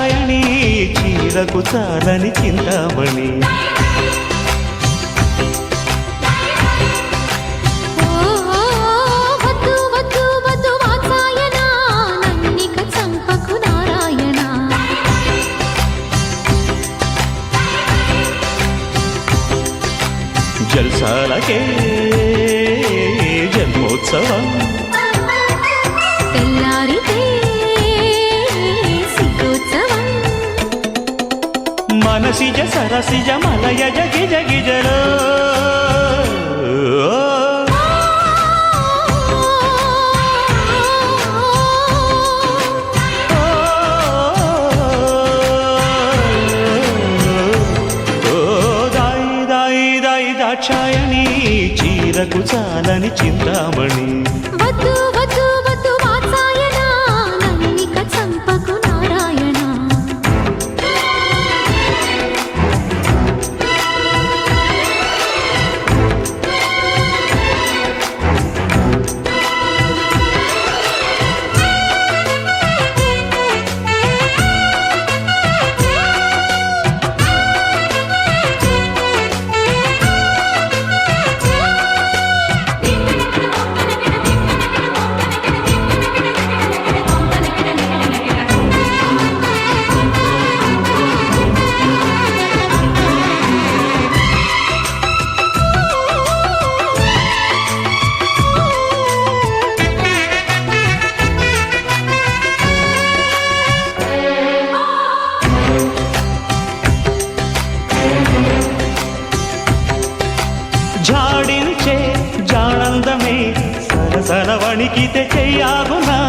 దాక్షాయణి చీరకు చాలని చింతామణి జల్సాలకే జన్మోత్సవం తెల్లారితే సిగ్గోత్సవం మనసిజ సరసిజ మలయజ గిజ గిజలో దాక్షాయణి చీరకు చాలని చింతామణి వద్దు వద్దు వద్దు వాత్సాయన నన్నిక చంపకు నారాయణ జాడించే జానందమే సరసర వణికితే చెయ్యాగునా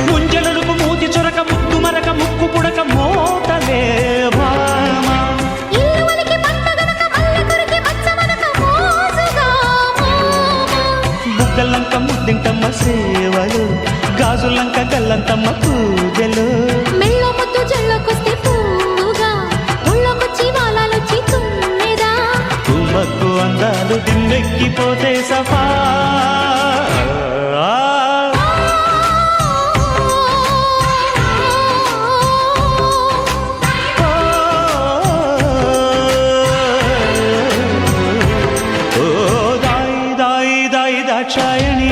ముంజలుకు మూతి చొరక ముక్కు మరక ముక్కు పుడక మోటలే గల్లంక ముద్దింటమ్మ సేవలు గాజులంక గల్లంతమ్మ పూజలు మెళ్ళో ముద్దు జల్లోకొస్తే పూగా ఒళ్ళోకొచ్చి వాలాలొచ్చి తుమ్మెదా తుమ్మకు అందాలు దిమ్మెక్కిపోతే సఫా దాక్షాయణి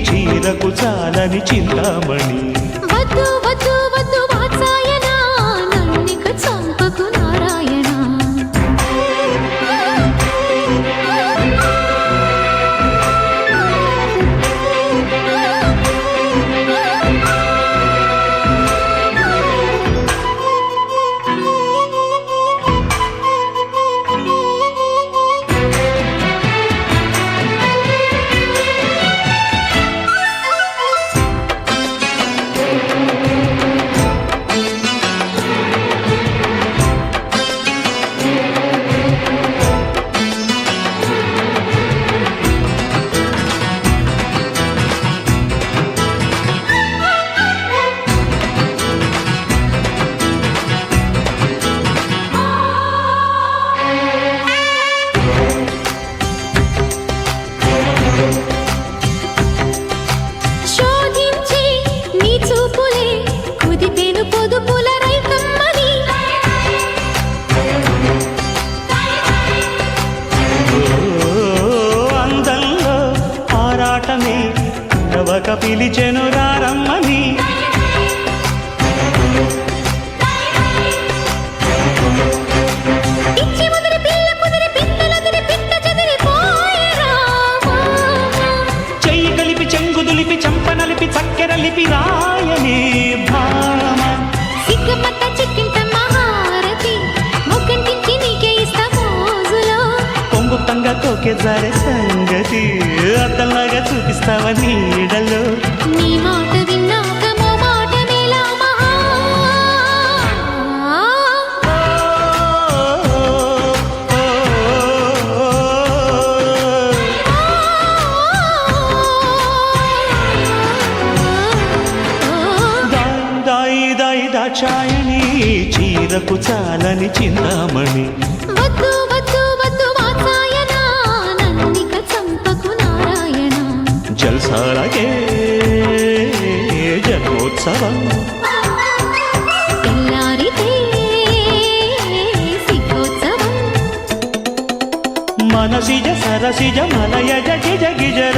చీరకు చాలని చింతామణి వద్దు వద్దు వద్దు వాత్సాయన నన్నిక చంపకు నారాయణ శోధించి నీ చూపులే కుదిపేను పొదుపుల రైతమ్మని అందంలో ఆరాటమే నవక పిలిచెను రారమ్మని ఇచ్చి ముదిరి పిల్ల కుదిరి పిత్తలదిరి పిత్త చెదిరిపోయేరా చెయ్యి కలిపి చెంగు దులిపి చంపనలిపి చక్కెరలిపి రాయనే భామ సిగ్గమత్త చిక్కింత మహారతి మొగ్గంటించి నీకే ఇస్తా మోజులో కొంగు తంగ కోకే జారే సంగతి అద్దలాగా చూపిస్తావ నీడలో నీ మాట విన్నాక మో మాట మేలా మహా దాయి హాయి దాచాయని చీరకు చాలని చింతామణి వద్దు వద్దు వద్దు వాత్సాయన నన్నిక చంపకు నారాయణ జల్సాలకే జన్మోత్సవం తెల్లారితే సిగ్గోత్సవం మనసిజ సరసిజ మలయజ గిజ గిజర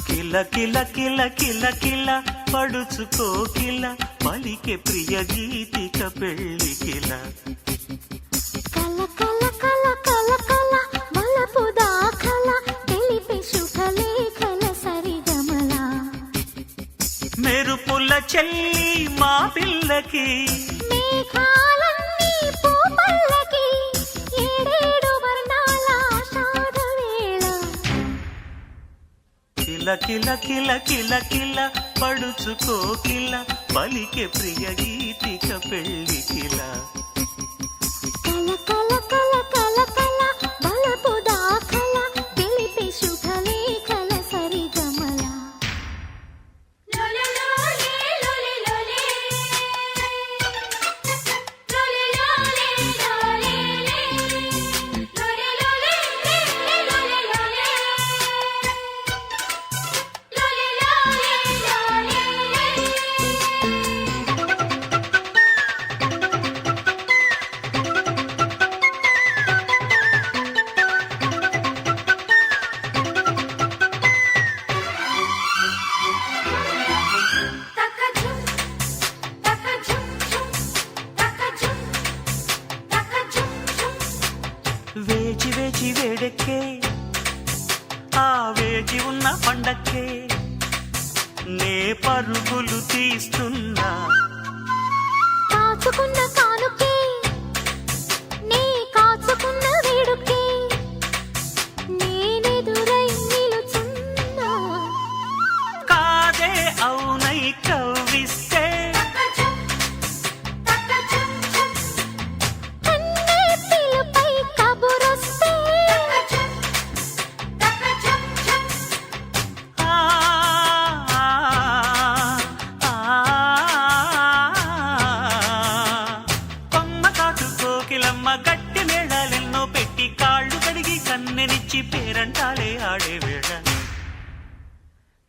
కిల కిల కిల కిల కిల పడుచుకో కిల పలికే ప్రియ గీతిక పెళ్ళి కిల కల కల కల కల కల వలపు దాఖల తెలిపే శుభలేఖల సరిగమల మెరుపుల చెల్లి మా పిల్లకి మేఘాలన్నీ పూపల్లకి ఏడేడు వర్ణాల ఆషాఢ వేళ కిల కిల కిల కిల కిల పడుచుకో కిల పలికే ప్రియ గీతిక పెళ్ళి కిల కల కల కల కల కల వలపు దాఖల తెలిపే శుభలేఖల సరిగమల వేచి వేచి వేడెక్కే ఆ వేచి ఉన్న పండక్కే నే పరుగులు తీస్తున్నా కాచుకున్న కానుకే నీ కాచుకున్న వేడుకే నేనెదురై నిలుచున్నా కాదే అవునై కవ్విస్తే కన్నే పిలుపై కబురొస్తే ఆ, ఆ, కొమ్మ కాటు కోకిలమ్మ గట్టి మేళాలెన్నో పెట్టి కాళ్ళు కడిగి కన్నెనిచ్చి పేరంటాలే ఆడే వేళ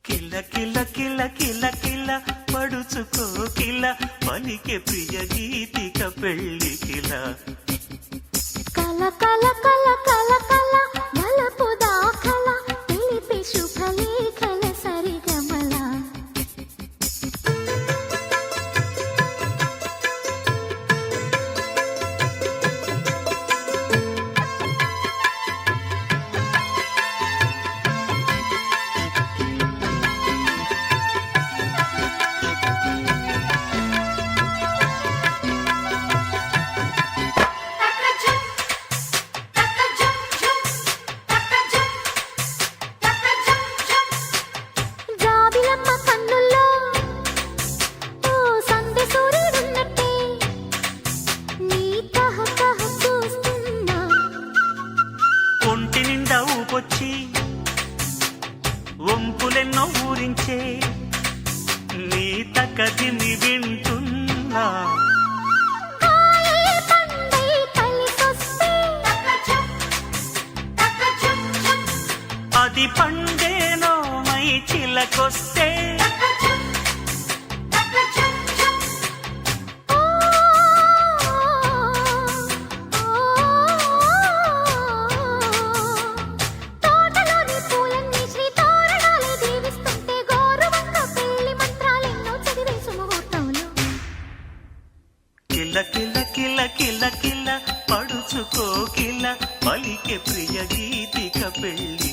కిల్ల కిల్ల కిల్ల కిల్ల కిల్ల పడుచుకో కిల్ల పలికే ప్రియ గీతిక పెళ్ళి కిల కల కల కల కల కల వలపు దాఖల తెలిపే శుభలేఖల సరిగమల జాబిలమ్మ కన్నుల్లో ఓ సందె సూర్యుడున్నట్టే నీ తహ తహ చూస్తున్నా ఒంటి నిండా ఊపొచ్చి వంపులెన్నో ఊరించే నీ తకదిని వింటున్నా కాయే పండై కలిసొస్తే అది పండేనో మై చిలకొస్తే ఓ తోటలోని పూలన్నీ శ్రీ తోరణాలే దీవిస్తుంటే గోరువంక పెళ్లి మంత్రాలెన్నో చదివేసు ముహూర్తంలో కిల్ల కిల్ల కిల్ల కిల్ల కిల్ల పడుచుకో కిల్ల పెళ్ళి